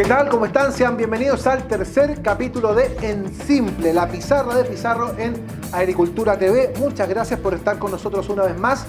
¿Qué tal? ¿Cómo están? Sean bienvenidos al tercer capítulo de En Simple, la pizarra de Pizarro en Agricultura TV. Muchas gracias por estar con nosotros una vez más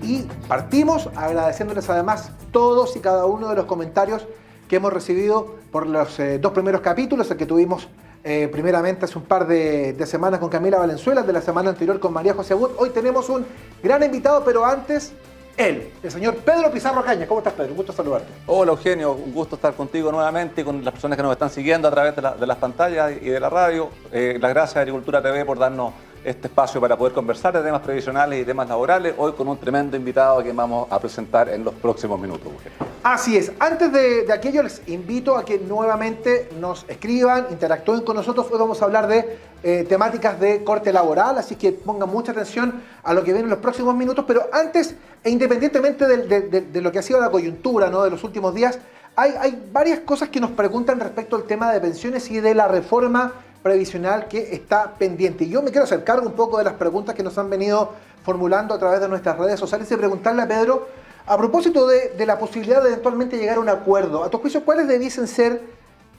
y partimos agradeciéndoles además todos y cada uno de los comentarios que hemos recibido por los dos primeros capítulos, el que tuvimos primeramente hace un par de semanas con Camila Valenzuela, de la semana anterior con María José Wood. Hoy tenemos un gran invitado, pero antes el señor Pedro Pizarro Cañas. ¿Cómo estás, Pedro? Un gusto saludarte. Hola, Eugenio. Un gusto estar contigo nuevamente y con las personas que nos están siguiendo a través de las pantallas y de la radio. Las gracias a Agricultura TV por darnos este espacio para poder conversar de temas previsionales y temas laborales, hoy con un tremendo invitado que vamos a presentar en los próximos minutos, Eugenio. Así es. Antes de aquello, les invito a que nuevamente nos escriban, interactúen con nosotros. Hoy vamos a hablar de temáticas de corte laboral, así que pongan mucha atención a lo que viene en los próximos minutos. Pero antes, e independientemente de lo que ha sido la coyuntura, ¿no?, de los últimos días, hay varias cosas que nos preguntan respecto al tema de pensiones y de la reforma previsional que está pendiente. Y yo me quiero hacer cargo un poco de las preguntas que nos han venido formulando a través de nuestras redes sociales y preguntarle a Pedro, a propósito de la posibilidad de eventualmente llegar a un acuerdo. A tu juicio, ¿cuáles debiesen ser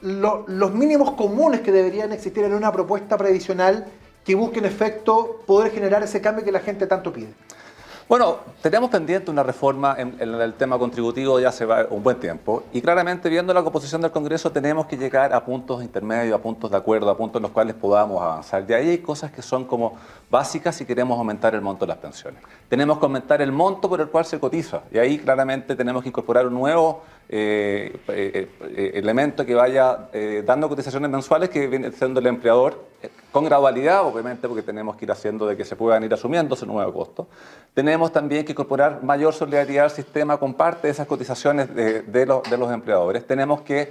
los mínimos comunes que deberían existir en una propuesta previsional que busque en efecto poder generar ese cambio que la gente tanto pide? Bueno, tenemos pendiente una reforma en el tema contributivo ya hace un buen tiempo y claramente viendo la composición del Congreso tenemos que llegar a puntos intermedios, a puntos de acuerdo, a puntos en los cuales podamos avanzar. De ahí hay cosas que son como básicas si queremos aumentar el monto de las pensiones. Tenemos que aumentar el monto por el cual se cotiza y ahí claramente tenemos que incorporar un nuevo elemento que vaya dando cotizaciones mensuales que viene siendo el empleador con gradualidad, obviamente, porque tenemos que ir haciendo de que se puedan ir asumiendo ese nuevo costo. Tenemos también que incorporar mayor solidaridad al sistema con parte de esas cotizaciones de los empleadores. Tenemos que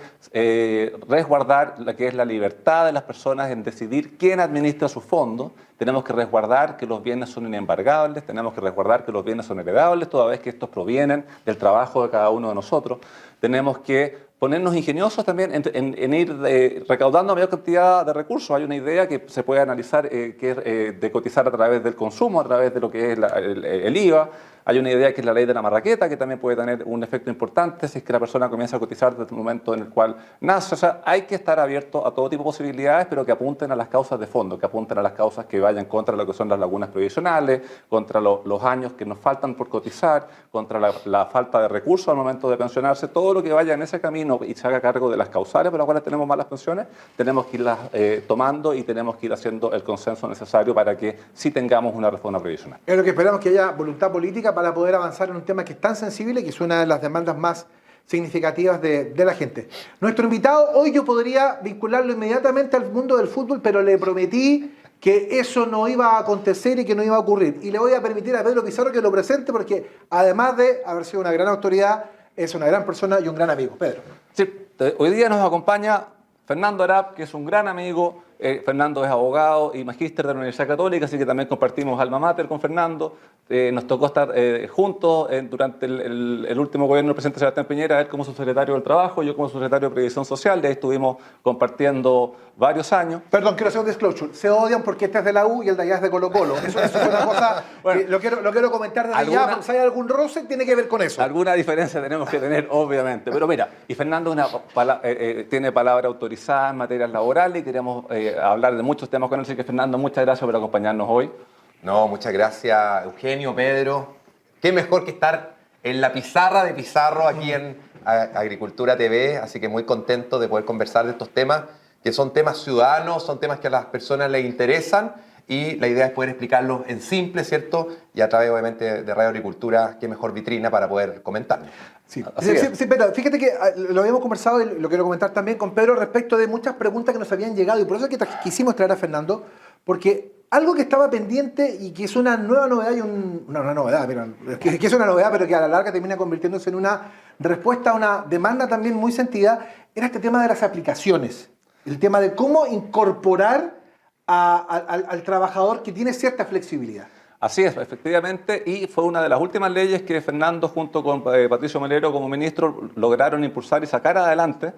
resguardar lo que es la libertad de las personas en decidir quién administra sus fondos. Tenemos que resguardar que los bienes son inembargables, tenemos que resguardar que los bienes son heredables, toda vez que estos provienen del trabajo de cada uno de nosotros. Tenemos que ponernos ingeniosos también en ir recaudando mayor cantidad de recursos. Hay una idea que se puede analizar que es de cotizar a través del consumo, a través de lo que es el IVA. Hay una idea que es la ley de la marraqueta, que también puede tener un efecto importante si es que la persona comienza a cotizar desde el momento en el cual nace. O sea, hay que estar abierto a todo tipo de posibilidades, pero que apunten a las causas de fondo, que apunten a las causas que vayan contra lo que son las lagunas previsionales, contra los años que nos faltan por cotizar, contra la falta de recursos al momento de pensionarse. Todo lo que vaya en ese camino y se haga cargo de las causales por las cuales tenemos malas pensiones, tenemos que irlas tomando y tenemos que ir haciendo el consenso necesario para que sí tengamos una reforma previsional. Es lo que esperamos, que haya voluntad política para poder avanzar en un tema que es tan sensible y que es una de las demandas más significativas de la gente. Nuestro invitado, hoy yo podría vincularlo inmediatamente al mundo del fútbol, pero le prometí que eso no iba a acontecer y que no iba a ocurrir. Y le voy a permitir a Pedro Pizarro que lo presente porque además de haber sido una gran autoridad, es una gran persona y un gran amigo. Pedro. Sí, hoy día nos acompaña Fernando Arap, que es un gran amigo. Fernando es abogado y magíster de la Universidad Católica, así que también compartimos alma mater con Fernando. Nos tocó estar juntos durante el último gobierno del presidente Sebastián Piñera, él como subsecretario del Trabajo, yo como subsecretario de Previsión Social, de ahí estuvimos compartiendo varios años. Perdón, quiero hacer un disclosure. Se odian porque este es de la U y el de allá es de Colo Colo. Eso es una cosa bueno, lo quiero comentar desde ya, porque si hay algún roce, tiene que ver con eso. Alguna diferencia tenemos que tener, obviamente. Pero mira, y Fernando tiene palabra autorizada en materias laborales y queremos hablar de muchos temas con él, así que Fernando, muchas gracias por acompañarnos hoy. No, muchas gracias, Eugenio, Pedro. Qué mejor que estar en la pizarra de Pizarro aquí en Agricultura TV, así que muy contento de poder conversar de estos temas, que son temas ciudadanos, son temas que a las personas les interesan y la idea es poder explicarlos en simple, ¿cierto? Y a través, obviamente, de Radio Agricultura, qué mejor vitrina para poder comentarlos. Sí, pero fíjate que lo habíamos conversado y lo quiero comentar también con Pedro respecto de muchas preguntas que nos habían llegado y por eso es que quisimos traer a Fernando, porque algo que estaba pendiente y que es una nueva novedad, una novedad, que es una novedad, pero que a la larga termina convirtiéndose en una respuesta a una demanda también muy sentida, era este tema de las aplicaciones, el tema de cómo incorporar al trabajador que tiene cierta flexibilidad. Así es, efectivamente, y fue una de las últimas leyes que Fernando junto con Patricio Melero como ministro lograron impulsar y sacar adelante.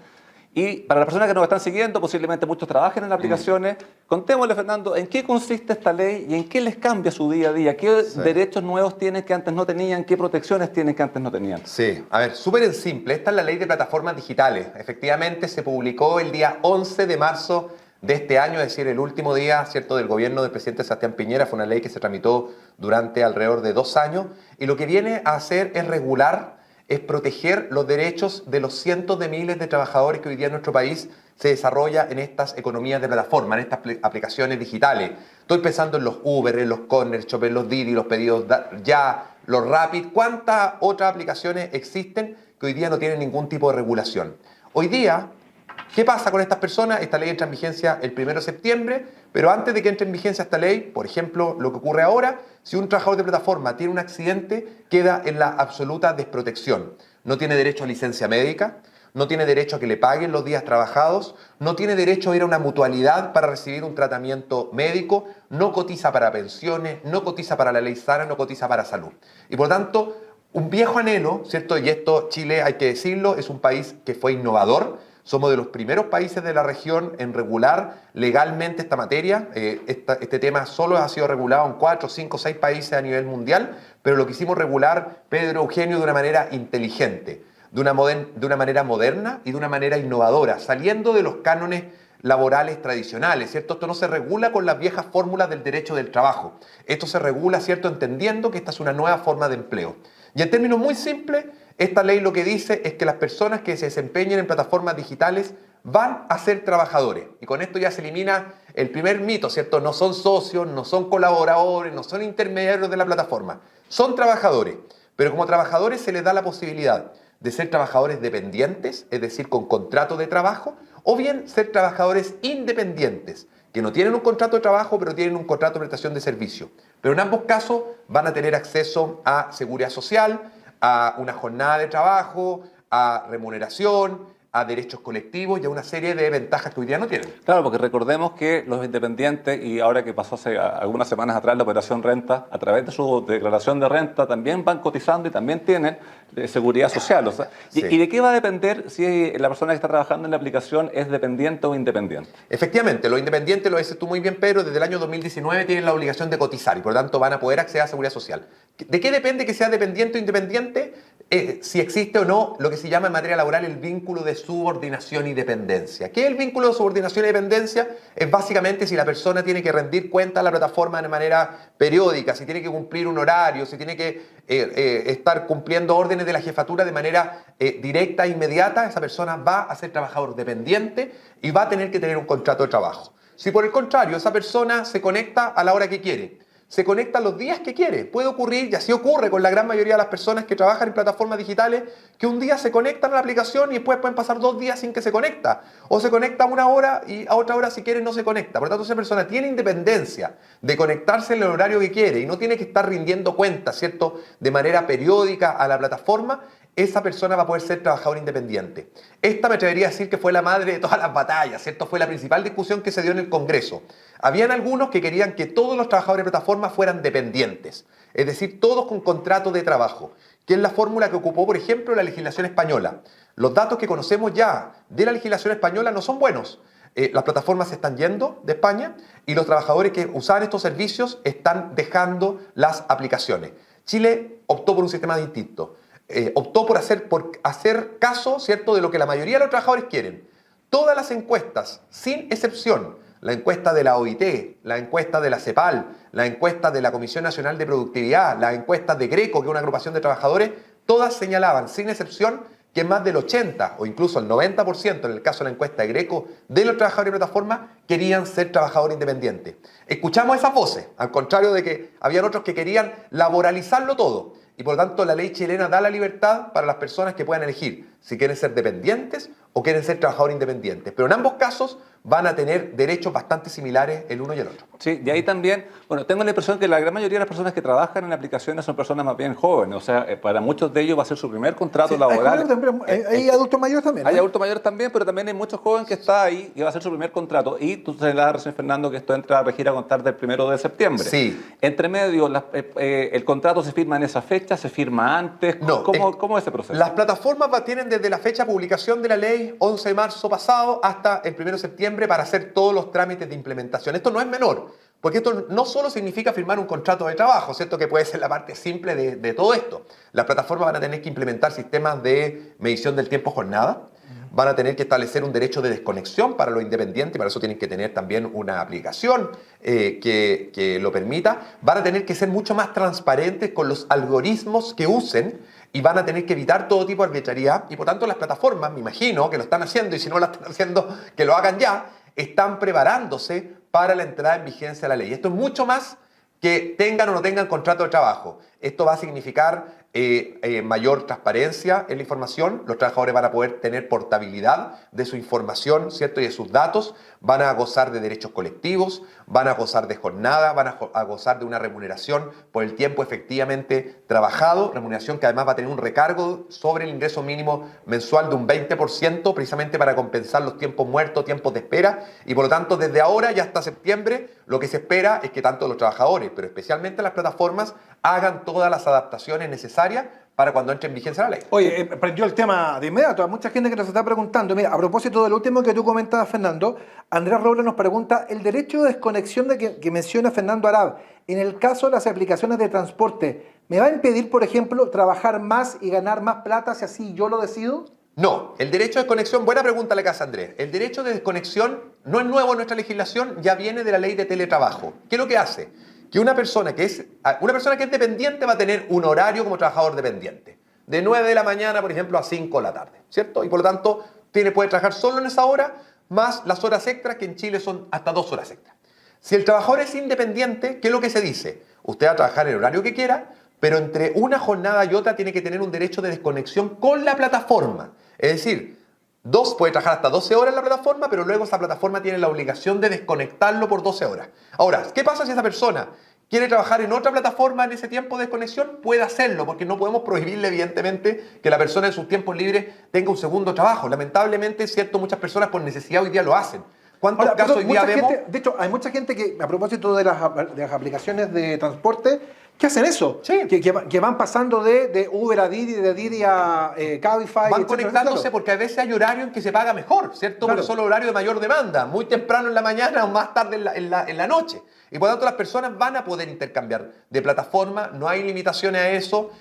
Y para las personas que nos están siguiendo, posiblemente muchos trabajen en aplicaciones, contémosle, Fernando, ¿en qué consiste esta ley y en qué les cambia su día a día? ¿Qué derechos nuevos tienen que antes no tenían? ¿Qué protecciones tienen que antes no tenían? Sí, a ver, súper en simple. Esta es la ley de plataformas digitales. Efectivamente, se publicó el día 11 de marzo de este año, es decir, el último día, ¿cierto?, del gobierno del presidente Sebastián Piñera. Fue una ley que se tramitó durante alrededor de 2 años y lo que viene a hacer es regular, es proteger los derechos de los cientos de miles de trabajadores que hoy día en nuestro país se desarrolla en estas economías de plataforma, en estas aplicaciones digitales. Estoy pensando en los Uber, en los Corner Shop, en los Didi, los pedidos ya, los Rapid. ¿Cuántas otras aplicaciones existen que hoy día no tienen ningún tipo de regulación? Hoy día, ¿qué pasa con estas personas? Esta ley entra en vigencia el 1 de septiembre, pero antes de que entre en vigencia esta ley, por ejemplo, lo que ocurre ahora, si un trabajador de plataforma tiene un accidente, queda en la absoluta desprotección. No tiene derecho a licencia médica, no tiene derecho a que le paguen los días trabajados, no tiene derecho a ir a una mutualidad para recibir un tratamiento médico, no cotiza para pensiones, no cotiza para la ley SANA, no cotiza para salud. Y por lo tanto, un viejo anhelo, ¿cierto? Y esto, Chile, hay que decirlo, es un país que fue innovador. Somos de los primeros países de la región en regular legalmente esta materia. Este tema solo ha sido regulado en 4, 5, 6 países a nivel mundial, pero lo quisimos regular, Pedro, Eugenio, de una manera inteligente, de una manera moderna y de una manera innovadora, saliendo de los cánones laborales tradicionales, ¿cierto? Esto no se regula con las viejas fórmulas del derecho del trabajo. Esto se regula, ¿cierto?, entendiendo que esta es una nueva forma de empleo. Y en términos muy simples, esta ley lo que dice es que las personas que se desempeñen en plataformas digitales van a ser trabajadores. Y con esto ya se elimina el primer mito, ¿cierto? No son socios, no son colaboradores, no son intermediarios de la plataforma. Son trabajadores. Pero como trabajadores se les da la posibilidad de ser trabajadores dependientes, es decir, con contrato de trabajo, o bien ser trabajadores independientes, que no tienen un contrato de trabajo, pero tienen un contrato de prestación de servicio. Pero en ambos casos van a tener acceso a seguridad social, a una jornada de trabajo, a remuneración, a derechos colectivos y a una serie de ventajas que hoy día no tienen. Claro, porque recordemos que los independientes, y ahora que pasó hace algunas semanas atrás la operación renta, a través de su declaración de renta también van cotizando y también tienen seguridad social. O sea, Sí. ¿Y de qué va a depender si la persona que está trabajando en la aplicación es dependiente o independiente? Efectivamente, los independientes, lo dices tú muy bien, Pedro, desde el año 2019 tienen la obligación de cotizar y por lo tanto van a poder acceder a seguridad social. ¿De qué depende que sea dependiente o independiente? Si existe o no lo que se llama en materia laboral el vínculo de subordinación y dependencia. ¿Qué es el vínculo de subordinación y dependencia? Es básicamente si la persona tiene que rendir cuenta a la plataforma de manera periódica, si tiene que cumplir un horario, si tiene que estar cumpliendo órdenes de la jefatura de manera directa e inmediata, esa persona va a ser trabajador dependiente y va a tener que tener un contrato de trabajo. Si por el contrario esa persona se conecta a la hora que quiere, se conecta los días que quiere. Puede ocurrir, y así ocurre con la gran mayoría de las personas que trabajan en plataformas digitales, que un día se conectan a la aplicación y después pueden pasar 2 días sin que se conecta. O se conecta 1 hora y a otra hora si quiere no se conecta. Por lo tanto, esa persona tiene independencia de conectarse en el horario que quiere y no tiene que estar rindiendo cuentas, ¿cierto?, de manera periódica a la plataforma. Esa persona va a poder ser trabajador independiente. Esta me atrevería a decir que fue la madre de todas las batallas, ¿cierto? Fue la principal discusión que se dio en el Congreso. Habían algunos que querían que todos los trabajadores de plataforma fueran dependientes, es decir, todos con contrato de trabajo, que es la fórmula que ocupó, por ejemplo, la legislación española. Los datos que conocemos ya de la legislación española no son buenos. Las plataformas se están yendo de España y los trabajadores que usaban estos servicios están dejando las aplicaciones. Chile optó por un sistema distinto. Optó por hacer caso, ¿cierto?, de lo que la mayoría de los trabajadores quieren. Todas las encuestas, sin excepción, la encuesta de la OIT, la encuesta de la CEPAL, la encuesta de la Comisión Nacional de Productividad, la encuesta de Greco, que es una agrupación de trabajadores, todas señalaban, sin excepción, que más del 80 o incluso el 90%, en el caso de la encuesta de Greco, de los trabajadores de plataforma querían ser trabajadores independientes. Escuchamos esas voces, al contrario de que habían otros que querían laboralizarlo todo. Y por lo tanto la ley chilena da la libertad para las personas que puedan elegir si quieren ser dependientes o quieren ser trabajadores independientes. Pero en ambos casos van a tener derechos bastante similares el uno y el otro. Sí, y ahí también, bueno, tengo la impresión que la gran mayoría de las personas que trabajan en aplicaciones son personas más bien jóvenes, o sea, para muchos de ellos va a ser su primer contrato Sí, laboral. hay adultos mayores también, ¿no? Hay adultos mayores también, pero también hay muchos jóvenes que está ahí y va a ser su primer contrato. Y tú señalabas recién, Fernando, que esto entra a regir a contar del 1 de septiembre. Sí. Entre medio, el contrato se firma en esa fecha, se firma antes. No, ¿Cómo es ese proceso? Las plataformas tienen desde la fecha de publicación de la ley, 11 de marzo pasado, hasta el 1 de septiembre para hacer todos los trámites de implementación. Esto no es menor, porque esto no solo significa firmar un contrato de trabajo, ¿cierto? Que puede ser la parte simple de todo esto. Las plataformas van a tener que implementar sistemas de medición del tiempo jornada, van a tener que establecer un derecho de desconexión para los independientes, y para eso tienen que tener también una aplicación que lo permita. Van a tener que ser mucho más transparentes con los algoritmos que usen y van a tener que evitar todo tipo de arbitrariedad. Y por tanto las plataformas, me imagino que lo están haciendo, y si no lo están haciendo, que lo hagan ya, están preparándose para la entrada en vigencia de la ley. Esto es mucho más que tengan o no tengan contrato de trabajo. Esto va a significar mayor transparencia en la información. Los trabajadores van a poder tener portabilidad de su información, ¿cierto? Y de sus datos. Van a gozar de derechos colectivos, van a gozar de jornada, van a gozar de una remuneración por el tiempo efectivamente trabajado, remuneración que además va a tener un recargo sobre el ingreso mínimo mensual de un 20%, precisamente para compensar los tiempos muertos, tiempos de espera. Y por lo tanto, desde ahora y hasta septiembre, lo que se espera es que tanto los trabajadores, pero especialmente las plataformas, hagan todas las adaptaciones necesarias para cuando entre en vigencia la ley. Oye, prendió el tema de inmediato. Hay mucha gente que nos está preguntando. Mira, a propósito del último que tú comentabas, Fernando, Andrés Robles nos pregunta, el derecho de desconexión que menciona Fernando Arab, en el caso de las aplicaciones de transporte, ¿me va a impedir, por ejemplo, trabajar más y ganar más plata si así yo lo decido? No, el derecho de desconexión, buena pregunta le hace Andrés. El derecho de desconexión no es nuevo en nuestra legislación, ya viene de la ley de teletrabajo. ¿Qué es lo que hace? Que una persona que es dependiente va a tener un horario como trabajador dependiente. De 9 de la mañana, por ejemplo, a 5 de la tarde, ¿cierto? Y por lo tanto, puede trabajar solo en esa hora, más las horas extras, que en Chile son hasta 2 horas extras. Si el trabajador es independiente, ¿qué es lo que se dice? Usted va a trabajar el horario que quiera, pero entre una jornada y otra tiene que tener un derecho de desconexión con la plataforma. Es decir, puede trabajar hasta 12 horas en la plataforma, pero luego esa plataforma tiene la obligación de desconectarlo por 12 horas. Ahora, ¿qué pasa si esa persona quiere trabajar en otra plataforma en ese tiempo de desconexión? Puede hacerlo, porque no podemos prohibirle, evidentemente, que la persona en sus tiempos libres tenga un segundo trabajo. Lamentablemente, es cierto, muchas personas por necesidad hoy día lo hacen. ¿Cuántos casos hoy día vemos? De hecho, hay mucha gente que, a propósito de las aplicaciones de transporte, que hacen eso, Sí. que van pasando de Uber a Didi, de Didi a Cabify. Van etcétera, conectándose etcétera. porque a veces hay horario en que se paga mejor, ¿cierto? Claro. Porque son los horarios de mayor demanda, muy temprano en la mañana o más tarde en la noche. Y por lo tanto las personas van a poder intercambiar de plataforma, no hay limitaciones a eso,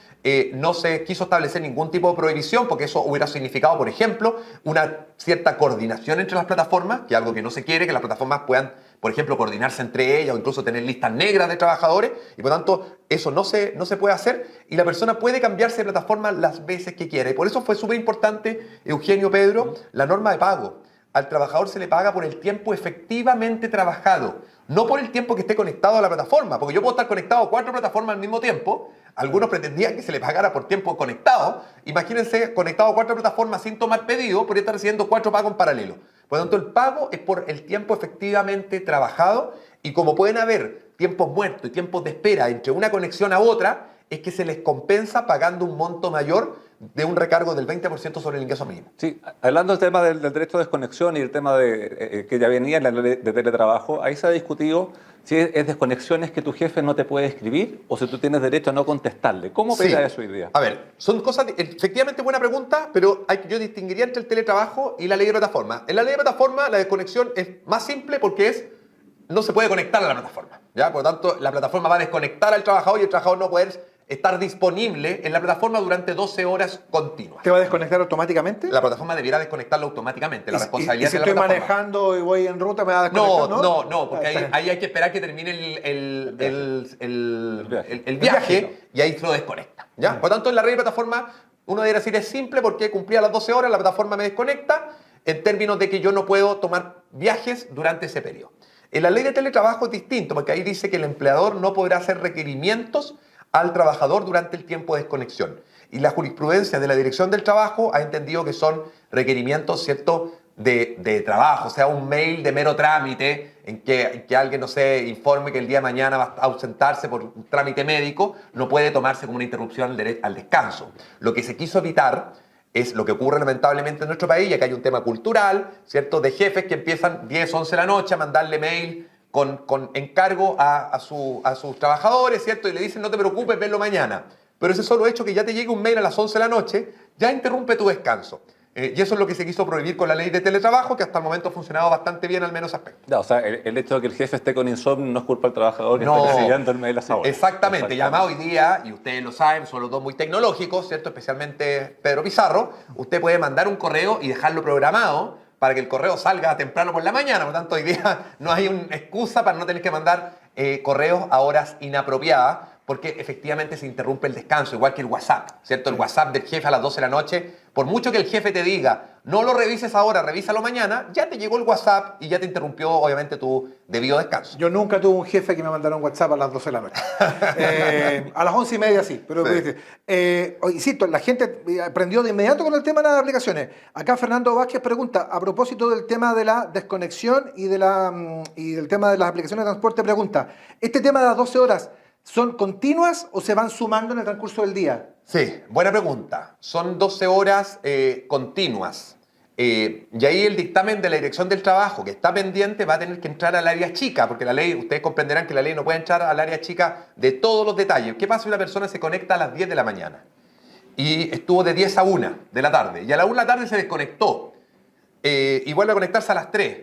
no se quiso establecer ningún tipo de prohibición porque eso hubiera significado, por ejemplo, una cierta coordinación entre las plataformas, que es algo que no se quiere, que las plataformas puedan, por ejemplo, coordinarse entre ellas o incluso tener listas negras de trabajadores, y por lo tanto eso no se puede hacer y la persona puede cambiarse de plataforma las veces que quiera. Y por eso fue súper importante, Eugenio, Pedro, la norma de pago. Al trabajador se le paga por el tiempo efectivamente trabajado, no por el tiempo que esté conectado a la plataforma, porque yo puedo estar conectado a 4 plataformas al mismo tiempo. Algunos pretendían que se le pagara por tiempo conectado. Imagínense, conectado a 4 plataformas sin tomar pedido, podría estar recibiendo 4 pagos en paralelo. Por lo tanto, el pago es por el tiempo efectivamente trabajado, y como pueden haber tiempos muertos y tiempos de espera entre una conexión a otra, es que se les compensa pagando un monto mayor de un recargo del 20% sobre el ingreso mínimo. Sí, hablando del tema del derecho de desconexión y el tema de que ya venía en la ley de teletrabajo, ahí se ha discutido si es desconexiones que tu jefe no te puede escribir o si tú tienes derecho a no contestarle. ¿Cómo Sí. pega eso hoy día? A ver, son cosas, efectivamente buena pregunta, pero yo distinguiría entre el teletrabajo y la ley de plataforma. En la ley de plataforma la desconexión es más simple porque no se puede conectar a la plataforma, ¿ya? Por lo tanto, la plataforma va a desconectar al trabajador y el trabajador no puede estar disponible en la plataforma durante 12 horas continuas. ¿Te va a desconectar automáticamente? La plataforma debiera desconectarlo automáticamente. La responsabilidad ¿Y si es de estoy la plataforma. manejando y voy en ruta, me va a desconectar? No, porque ahí hay que esperar que termine el viaje y ahí se lo desconecta, ¿ya? Por lo tanto, en la red de plataforma uno debería decir es simple porque cumplía las 12 horas, la plataforma me desconecta en términos de que yo no puedo tomar viajes durante ese periodo. En la ley de teletrabajo es distinto porque ahí dice que el empleador no podrá hacer requerimientos al trabajador durante el tiempo de desconexión. Y la jurisprudencia de la Dirección del Trabajo ha entendido que son requerimientos, ¿cierto?, de trabajo, sea un mail de mero trámite en que alguien, no sé, informe que el día de mañana va a ausentarse por un trámite médico, no puede tomarse como una interrupción al descanso. Lo que se quiso evitar es lo que ocurre lamentablemente en nuestro país, ya que hay un tema cultural, ¿cierto?, de jefes que empiezan 10, 11 de la noche a mandarle mail con encargo a sus trabajadores, ¿cierto?, y le dicen no te preocupes, venlo mañana. Pero ese solo hecho que ya te llegue un mail a las 11 de la noche ya interrumpe tu descanso. Y eso es lo que se quiso prohibir con la ley de teletrabajo, que hasta el momento ha funcionado bastante bien, al menos aspecto. Ya, o sea, el hecho de que el jefe esté con insomnio no es culpa del trabajador que No, esté recibiendo el mail a esa hora. Exactamente. Y además hoy día, y ustedes lo saben, son los dos muy tecnológicos, ¿cierto? Especialmente Pedro Pizarro. Usted puede mandar un correo y dejarlo programado para que el correo salga temprano por la mañana. Por lo tanto, hoy día no hay una excusa para no tener que mandar correos a horas inapropiadas, porque efectivamente se interrumpe el descanso, igual que el WhatsApp, ¿cierto? El WhatsApp del jefe a las 12 de la noche, por mucho que el jefe te diga, no lo revises ahora, revísalo mañana, ya te llegó el WhatsApp y ya te interrumpió, obviamente, tu debido descanso. Yo nunca tuve un jefe que me mandara un WhatsApp a las 12 de la noche. A las 11:30 sí, pero Sí. insisto, la gente aprendió de inmediato con el tema de las aplicaciones. Acá Fernando Vázquez pregunta, a propósito del tema de la desconexión y del tema de las aplicaciones de transporte, pregunta, ¿este tema de las 12 horas son continuas o se van sumando en el transcurso del día? Sí, buena pregunta. Son 12 horas continuas. Y ahí el dictamen de la Dirección del Trabajo, que está pendiente, va a tener que entrar al área chica, porque la ley, ustedes comprenderán que la ley no puede entrar al área chica de todos los detalles. ¿Qué pasa si una persona se conecta a las 10 de la mañana y estuvo de 10 a 1 de la tarde y a la 1 de la tarde se desconectó y vuelve a conectarse a las 3?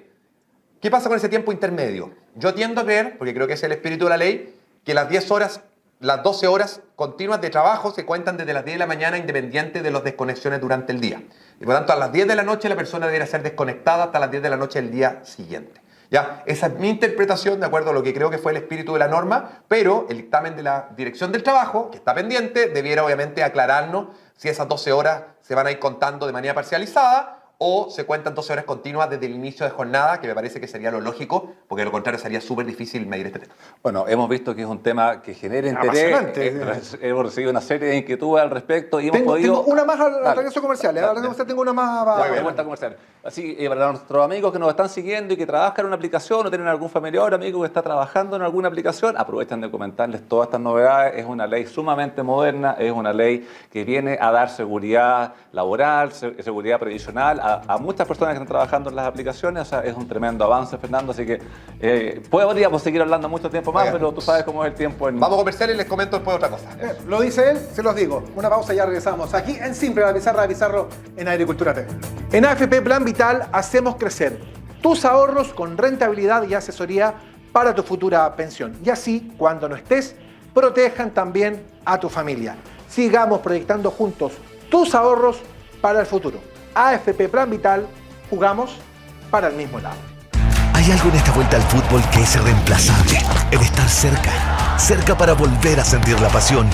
¿Qué pasa con ese tiempo intermedio? Yo tiendo a creer, porque creo que es el espíritu de la ley, que las 10 horas, las 12 horas continuas de trabajo se cuentan desde las 10 de la mañana independiente de las desconexiones durante el día. Y por lo tanto, a las 10 de la noche la persona debería ser desconectada hasta las 10 de la noche del día siguiente. ¿Ya? Esa es mi interpretación de acuerdo a lo que creo que fue el espíritu de la norma, pero el dictamen de la Dirección del Trabajo, que está pendiente, debiera obviamente aclararnos si esas 12 horas se van a ir contando de manera parcializada o se cuentan 12 horas continuas desde el inicio de jornada, que me parece que sería lo lógico, porque de lo contrario sería súper difícil medir este tema. Bueno, hemos visto que es un tema que genera interés. Hemos recibido una serie de inquietudes al respecto y hemos podido... Tengo una más al regreso comercial. Tengo una más... De vuelta comercial. Así, para nuestros amigos que nos están siguiendo y que trabajan en una aplicación o tienen algún familiar o amigo que está trabajando en alguna aplicación, aprovechan de comentarles todas estas novedades. Es una ley sumamente moderna, es una ley que viene a dar seguridad laboral, seguridad previsional a muchas personas que están trabajando en las aplicaciones. O sea, es un tremendo avance, Fernando, así que podríamos seguir hablando mucho tiempo más, pero tú sabes cómo es el tiempo. Vamos a comercial y les comento después otra cosa. Lo dice él, se los digo. Una pausa y ya regresamos. Aquí en Simple, la pizarra de Pizarro en Agricultura TV. En AFP Plan Vital hacemos crecer tus ahorros con rentabilidad y asesoría para tu futura pensión. Y así, cuando no estés, protejan también a tu familia. Sigamos proyectando juntos tus ahorros para el futuro. AFP Plan Vital, jugamos para el mismo lado. Hay algo en esta vuelta al fútbol que es irreemplazable. El estar cerca. Cerca para volver a sentir la pasión,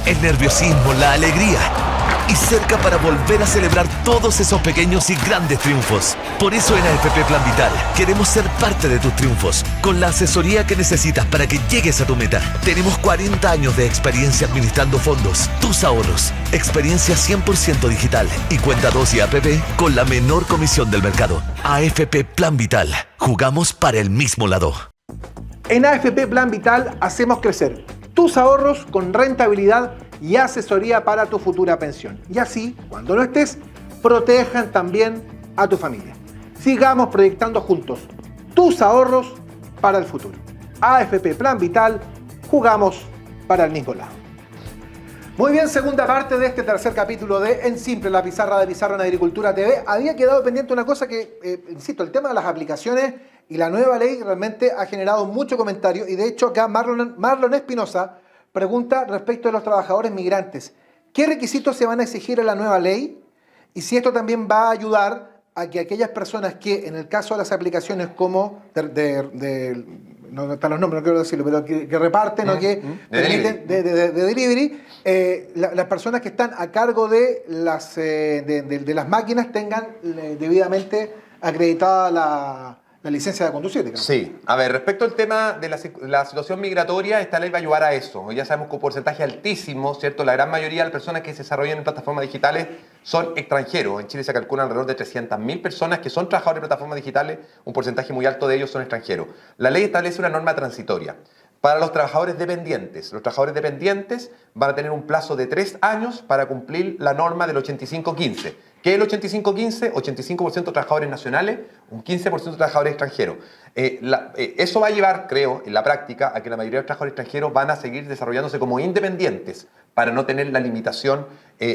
el nerviosismo, la alegría. Y cerca para volver a celebrar todos esos pequeños y grandes triunfos. Por eso en AFP Plan Vital queremos ser parte de tus triunfos, con la asesoría que necesitas para que llegues a tu meta. Tenemos 40 años de experiencia administrando fondos, tus ahorros, experiencia 100% digital y cuenta 2 y APP con la menor comisión del mercado. AFP Plan Vital, jugamos para el mismo lado. En AFP Plan Vital hacemos crecer tus ahorros con rentabilidad y asesoría para tu futura pensión. Y así, cuando no estés, protejan también a tu familia. Sigamos proyectando juntos tus ahorros para el futuro. AFP Plan Vital, jugamos para el mismo lado. Muy bien, segunda parte de este tercer capítulo de En Simple, la pizarra de Pizarro en Agricultura TV. Había quedado pendiente una cosa que, insisto, el tema de las aplicaciones y la nueva ley realmente ha generado mucho comentario. Y de hecho acá Marlon Espinosa pregunta respecto de los trabajadores migrantes. ¿Qué requisitos se van a exigir en la nueva ley? Y si esto también va a ayudar a que aquellas personas que, en el caso de las aplicaciones como no están los nombres, no quiero decirlo, pero que reparten o que permiten de delivery, las personas que están a cargo de las máquinas tengan debidamente acreditada la licencia de conducir, digamos. Sí, a ver, respecto al tema de la situación migratoria, esta ley va a ayudar a eso. Ya sabemos que un porcentaje altísimo, ¿cierto? La gran mayoría de las personas que se desarrollan en plataformas digitales son extranjeros. En Chile se calculan alrededor de 300.000 personas que son trabajadores de plataformas digitales, un porcentaje muy alto de ellos son extranjeros. La ley establece una norma transitoria para los trabajadores dependientes. Los trabajadores dependientes van a tener un plazo de 3 años para cumplir la norma del 85-15. ¿Qué es el 85-15? 85% trabajadores nacionales, un 15% trabajadores extranjeros. Eso va a llevar, creo, en la práctica, a que la mayoría de los trabajadores extranjeros van a seguir desarrollándose como independientes para no tener la limitación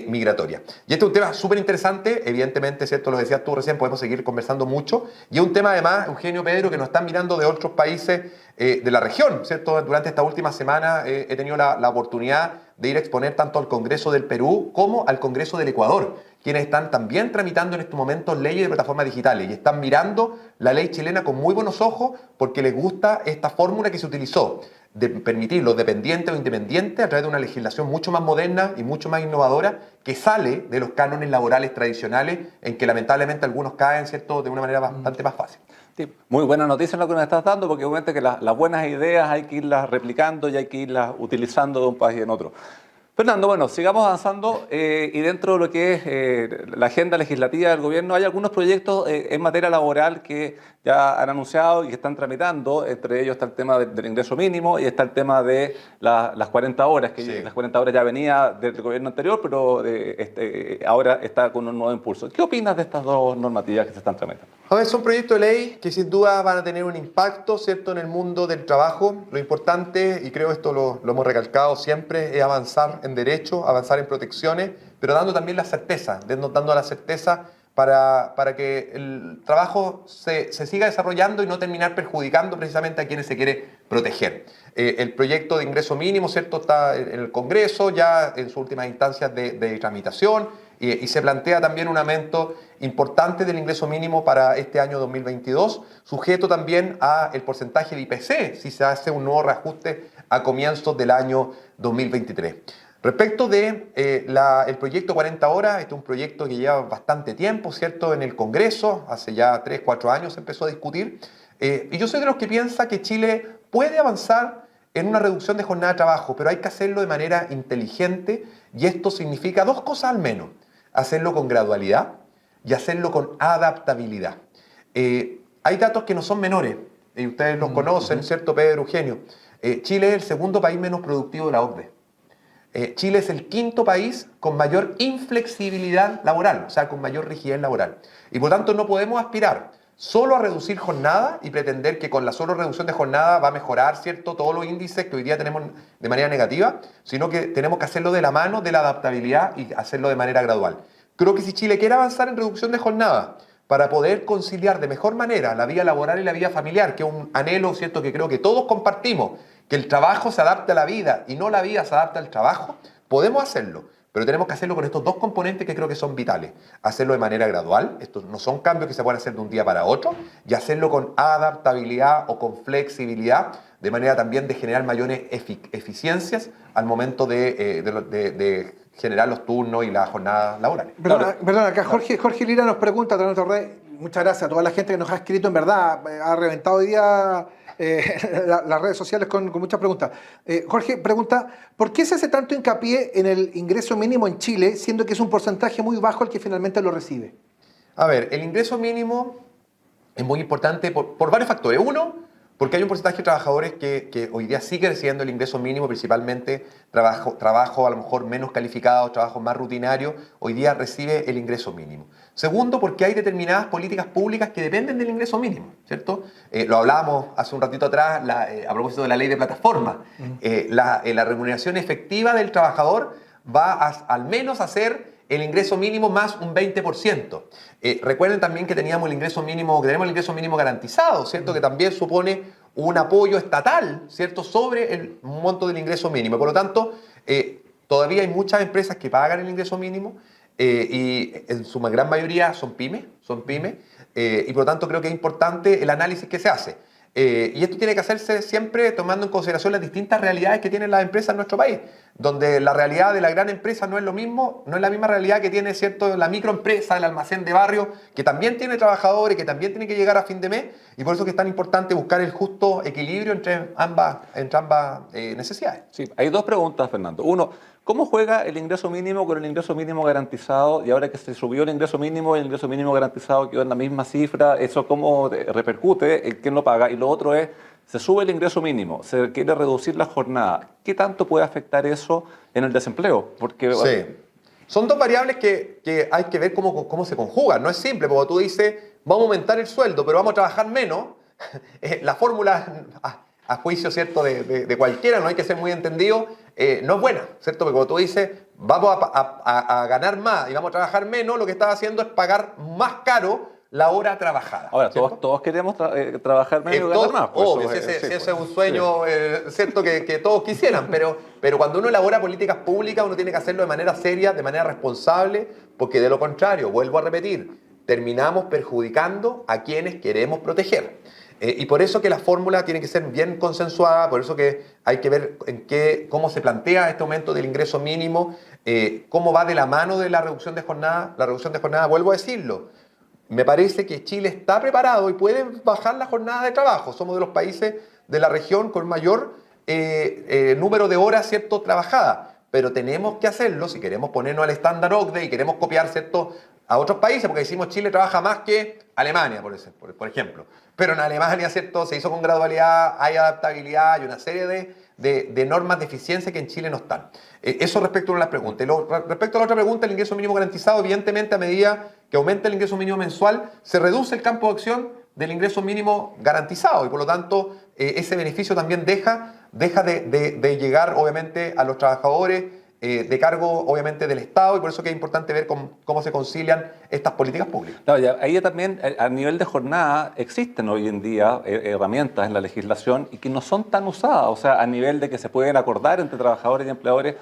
migratoria. Y este es un tema súper interesante, evidentemente, ¿cierto? Lo decías tú recién, podemos seguir conversando mucho. Y es un tema, además, Eugenio, Pedro, que nos están mirando de otros países de la región, ¿cierto? Durante esta última semana he tenido la oportunidad de ir a exponer tanto al Congreso del Perú como al Congreso del Ecuador, quienes están también tramitando en estos momentos leyes de plataformas digitales y están mirando la ley chilena con muy buenos ojos porque les gusta esta fórmula que se utilizó de permitir los dependientes o independientes a través de una legislación mucho más moderna y mucho más innovadora que sale de los cánones laborales tradicionales en que lamentablemente algunos caen, ¿cierto?, de una manera bastante más fácil. Sí, muy buena noticia lo que nos estás dando, porque obviamente que las buenas ideas hay que irlas replicando y hay que irlas utilizando de un país en otro. Fernando, bueno, sigamos avanzando y dentro de lo que es la agenda legislativa del gobierno hay algunos proyectos en materia laboral que ya han anunciado y que están tramitando. Entre ellos está el tema del ingreso mínimo y está el tema de las 40 horas, que Sí. las 40 horas ya venía del gobierno anterior, pero ahora está con un nuevo impulso. ¿Qué opinas de estas dos normativas que se están tramitando? A ver, son proyectos de ley que sin duda van a tener un impacto, ¿cierto?, en el mundo del trabajo. Lo importante, y creo esto lo hemos recalcado siempre, es avanzar en derechos, avanzar en protecciones, pero dando también la certeza, dando la certeza para que el trabajo se siga desarrollando y no terminar perjudicando precisamente a quienes se quiere proteger. El proyecto de ingreso mínimo, ¿cierto?, está en el Congreso, ya en sus últimas instancias de tramitación, y se plantea también un aumento importante del ingreso mínimo para este año 2022, sujeto también al porcentaje de IPC, si se hace un nuevo reajuste a comienzos del año 2023. Respecto de el proyecto 40 horas, este es un proyecto que lleva bastante tiempo, ¿cierto?, en el Congreso, hace ya 3, 4 años se empezó a discutir, y yo soy de los que piensa que Chile puede avanzar en una reducción de jornada de trabajo, pero hay que hacerlo de manera inteligente, y esto significa 2 cosas al menos: hacerlo con gradualidad y hacerlo con adaptabilidad. Hay datos que no son menores, y ustedes los conocen, ¿cierto, Pedro, Eugenio? Chile es el segundo país menos productivo de la OCDE. Chile es el 5º país con mayor inflexibilidad laboral, o sea, con mayor rigidez laboral. Y por tanto no podemos aspirar solo a reducir jornada y pretender que con la solo reducción de jornada va a mejorar, ¿cierto?, todos los índices que hoy día tenemos de manera negativa, sino que tenemos que hacerlo de la mano de la adaptabilidad y hacerlo de manera gradual. Creo que si Chile quiere avanzar en reducción de jornada para poder conciliar de mejor manera la vida laboral y la vida familiar, que es un anhelo, ¿cierto?, que creo que todos compartimos, que el trabajo se adapte a la vida y no la vida se adapte al trabajo, podemos hacerlo. Pero tenemos que hacerlo con estos 2 componentes que creo que son vitales. Hacerlo de manera gradual, estos no son cambios que se pueden hacer de un día para otro, y hacerlo con adaptabilidad o con flexibilidad, de manera también de generar mayores eficiencias al momento de generar los turnos y las jornadas laborales. Perdón, acá Jorge Lira nos pregunta a través de nuestra red. Muchas gracias a toda la gente que nos ha escrito, en verdad, ha reventado hoy día las redes sociales con muchas preguntas. Jorge pregunta, ¿por qué se hace tanto hincapié en el ingreso mínimo en Chile, siendo que es un porcentaje muy bajo el que finalmente lo recibe? A ver, el ingreso mínimo es muy importante por varios factores. Uno, porque hay un porcentaje de trabajadores que hoy día sigue recibiendo el ingreso mínimo, principalmente trabajo a lo mejor menos calificado, trabajo más rutinario, hoy día recibe el ingreso mínimo. Segundo, porque hay determinadas políticas públicas que dependen del ingreso mínimo, ¿cierto? Lo hablábamos hace un ratito atrás a propósito de la ley de plataforma. La remuneración efectiva del trabajador va al menos a ser el ingreso mínimo más un 20%. Recuerden también que tenemos el ingreso mínimo garantizado, ¿cierto? Que también supone un apoyo estatal, ¿cierto?, sobre el monto del ingreso mínimo. Por lo tanto, todavía hay muchas empresas que pagan el ingreso mínimo y en su gran mayoría son pymes, y por lo tanto creo que es importante el análisis que se hace. Y esto tiene que hacerse siempre tomando en consideración las distintas realidades que tienen las empresas en nuestro país. donde la realidad de la gran empresa no es lo mismo, no es la misma realidad que tiene, ¿cierto?, la microempresa, el almacén de barrio, que también tiene trabajadores, que también tiene que llegar a fin de mes, y por eso que es tan importante buscar el justo equilibrio entre ambas necesidades. Sí, hay dos preguntas, Fernando. Uno, ¿cómo juega el ingreso mínimo con el ingreso mínimo garantizado? Y ahora que se subió el ingreso mínimo garantizado quedó en la misma cifra, ¿eso cómo repercute? ¿Quién lo paga? Y lo otro es, se sube el ingreso mínimo, se quiere reducir la jornada. ¿Qué tanto puede afectar eso en el desempleo? Porque sí. Son dos variables que hay que ver cómo se conjugan. No es simple, porque tú dices, vamos a aumentar el sueldo, pero vamos a trabajar menos. La fórmula, a juicio, ¿cierto?, de cualquiera, no hay que ser muy entendido, no es buena, ¿cierto? Porque cuando tú dices, vamos a ganar más y vamos a trabajar menos, lo que estás haciendo es pagar más caro la hora trabajada. Ahora, todos queremos trabajar menos y ganar más. Pues, obvio, ese es un sueño, ¿cierto?, que todos quisieran, pero cuando uno elabora políticas públicas, uno tiene que hacerlo de manera seria, de manera responsable, porque de lo contrario, vuelvo a repetir, terminamos perjudicando a quienes queremos proteger. Y por eso que la fórmula tiene que ser bien consensuada, por eso que hay que ver cómo se plantea este aumento del ingreso mínimo, cómo va de la mano de la reducción de jornada. La reducción de jornada, vuelvo a decirlo, me parece que Chile está preparado y puede bajar la jornada de trabajo. Somos de los países de la región con mayor número de horas, ¿cierto?, trabajadas. Pero tenemos que hacerlo si queremos ponernos al estándar OCDE y queremos copiar, ¿cierto?, a otros países, porque decimos Chile trabaja más que Alemania, por ejemplo. Pero en Alemania, ¿cierto?, se hizo con gradualidad, hay adaptabilidad, hay una serie de normas de eficiencia que en Chile no están. Eso respecto a las preguntas. Respecto a la otra pregunta, el ingreso mínimo garantizado, evidentemente, a medida que aumenta el ingreso mínimo mensual, se reduce el campo de acción del ingreso mínimo garantizado y por lo tanto ese beneficio también deja de llegar obviamente a los trabajadores de cargo obviamente del Estado y por eso que es importante ver cómo se concilian estas políticas públicas. Claro, ya, ahí también a nivel de jornada existen hoy en día herramientas en la legislación y que no son tan usadas, o sea, a nivel de que se pueden acordar entre trabajadores y empleadores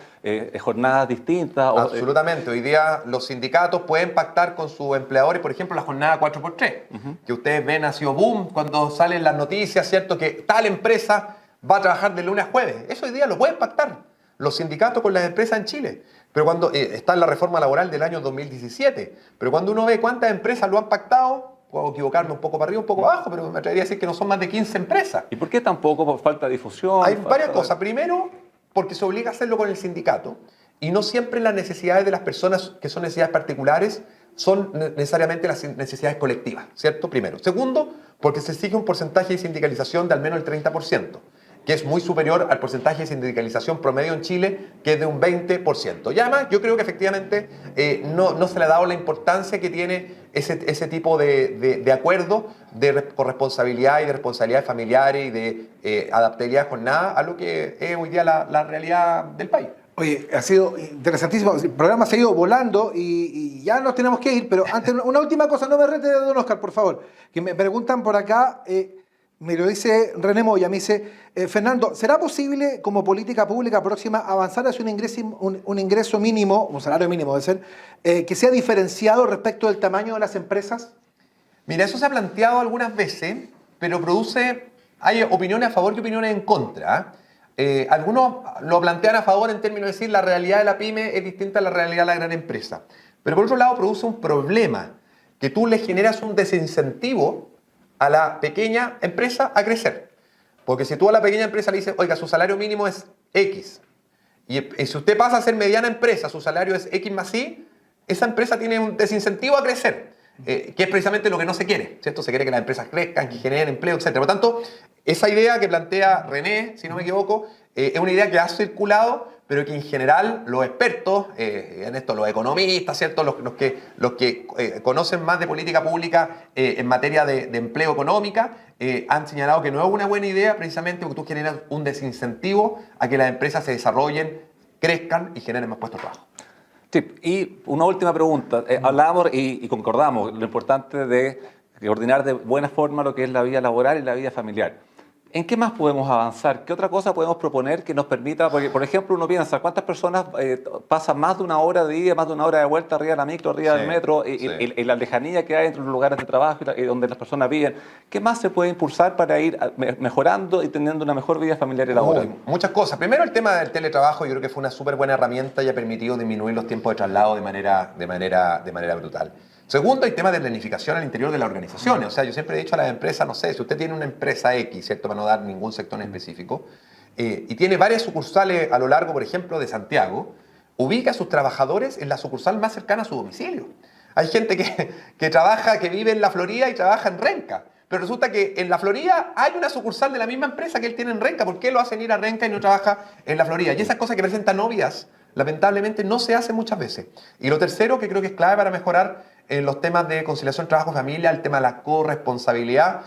jornadas distintas. Absolutamente, hoy día los sindicatos pueden pactar con sus empleadores, por ejemplo, la jornada 4x3, que ustedes ven ha sido boom cuando salen las noticias, ¿cierto?, que tal empresa va a trabajar de lunes a jueves. Eso hoy día lo pueden pactar los sindicatos con las empresas en Chile. Pero cuando está en la reforma laboral del año 2017, pero cuando uno ve cuántas empresas lo han pactado, puedo equivocarme un poco para arriba, un poco abajo, pero me atrevería a decir que no son más de 15 empresas. ¿Y por qué tampoco? Por falta de difusión. Hay varias cosas. Primero, porque se obliga a hacerlo con el sindicato y no siempre las necesidades de las personas que son necesidades particulares son necesariamente las necesidades colectivas, ¿cierto? Primero. Segundo, porque se exige un porcentaje de sindicalización de al menos el 30%. Que es muy superior al porcentaje de sindicalización promedio en Chile, que es de un 20%. Y además, yo creo que efectivamente no se le ha dado la importancia que tiene ese tipo de acuerdo de corresponsabilidad y de responsabilidades familiares y de adaptabilidad de jornada a lo que es hoy día la realidad del país. Oye, ha sido interesantísimo. El programa se ha ido volando y ya nos tenemos que ir, pero antes una última cosa, no me rete, don Oscar, por favor, que me preguntan por acá... me lo dice René Moya, me dice, Fernando, ¿será posible como política pública próxima avanzar hacia un ingreso mínimo, un salario mínimo de ser, que sea diferenciado respecto del tamaño de las empresas? Mira, eso se ha planteado algunas veces, pero hay opiniones a favor y opiniones en contra. Algunos lo plantean a favor en términos de decir la realidad de la pyme es distinta a la realidad de la gran empresa. Pero por otro lado produce un problema, que tú le generas un desincentivo a la pequeña empresa a crecer. Porque si tú a la pequeña empresa le dices, oiga, su salario mínimo es X, y si usted pasa a ser mediana empresa, su salario es X más Y, esa empresa tiene un desincentivo a crecer, que es precisamente lo que no se quiere, ¿cierto? Se quiere que las empresas crezcan, que generen empleo, etc. Por lo tanto, esa idea que plantea René, si no me equivoco, es una idea que ha circulado, pero que en general los expertos, en esto los economistas, ¿cierto?, los que conocen más de política pública en materia de empleo económica, han señalado que no es una buena idea precisamente porque tú generas un desincentivo a que las empresas se desarrollen, crezcan y generen más puestos de trabajo. Sí, y una última pregunta. Hablábamos y concordamos lo importante de coordinar de buena forma lo que es la vida laboral y la vida familiar. ¿En qué más podemos avanzar? ¿Qué otra cosa podemos proponer que nos permita? Porque, por ejemplo, uno piensa, ¿cuántas personas pasan más de una hora de ida, más de una hora de vuelta arriba de la micro, arriba del metro, y la lejanía que hay entre los lugares de trabajo y donde las personas viven? ¿Qué más se puede impulsar para ir mejorando y teniendo una mejor vida familiar y laboral? Muchas cosas. Primero, el tema del teletrabajo, yo creo que fue una súper buena herramienta y ha permitido disminuir los tiempos de traslado de manera brutal. Segundo, el tema de planificación al interior de las organizaciones. O sea, yo siempre he dicho a las empresas, no sé, si usted tiene una empresa X, ¿cierto? Para no dar ningún sector en específico, y tiene varias sucursales a lo largo, por ejemplo, de Santiago, ubica a sus trabajadores en la sucursal más cercana a su domicilio. Hay gente que trabaja, que vive en la Florida y trabaja en Renca. Pero resulta que en la Florida hay una sucursal de la misma empresa que él tiene en Renca. ¿Por qué lo hacen ir a Renca y no trabaja en la Florida? Y esas cosas que parecen tan obvias, lamentablemente no se hacen muchas veces. Y lo tercero, que creo que es clave para mejorar los temas de conciliación trabajo-familia, el tema de la corresponsabilidad.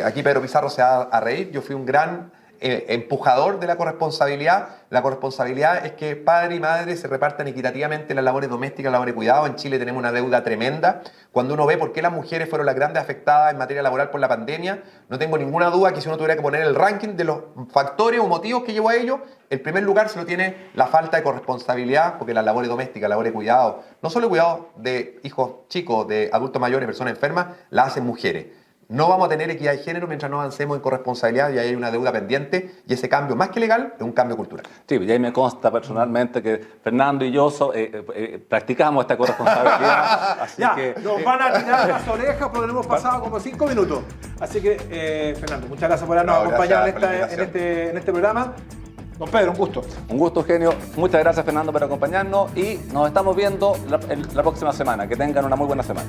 Aquí Pedro Pizarro se va a reír. Yo fui un gran empujador de la corresponsabilidad. La corresponsabilidad es que padre y madre se repartan equitativamente las labores domésticas, las labores de cuidado. En Chile tenemos una deuda tremenda. Cuando uno ve por qué las mujeres fueron las grandes afectadas en materia laboral por la pandemia, no tengo ninguna duda que si uno tuviera que poner el ranking de los factores o motivos que llevó a ello, el primer lugar se lo tiene la falta de corresponsabilidad, porque las labores domésticas, las labores de cuidado, no solo el cuidado de hijos chicos, de adultos mayores, personas enfermas, las hacen mujeres. No vamos a tener equidad de género mientras no avancemos en corresponsabilidad y ahí hay una deuda pendiente y ese cambio, más que legal, es un cambio cultural. Sí, y ahí me consta personalmente que Fernando y yo practicamos esta corresponsabilidad. Así Ya, que, nos van a tirar las orejas porque nos hemos pasado como 5 minutos. Así que, Fernando, muchas gracias por habernos acompañado en este programa. Don Pedro, un gusto. Un gusto, Eugenio. Muchas gracias, Fernando, por acompañarnos y nos estamos viendo la próxima semana. Que tengan una muy buena semana.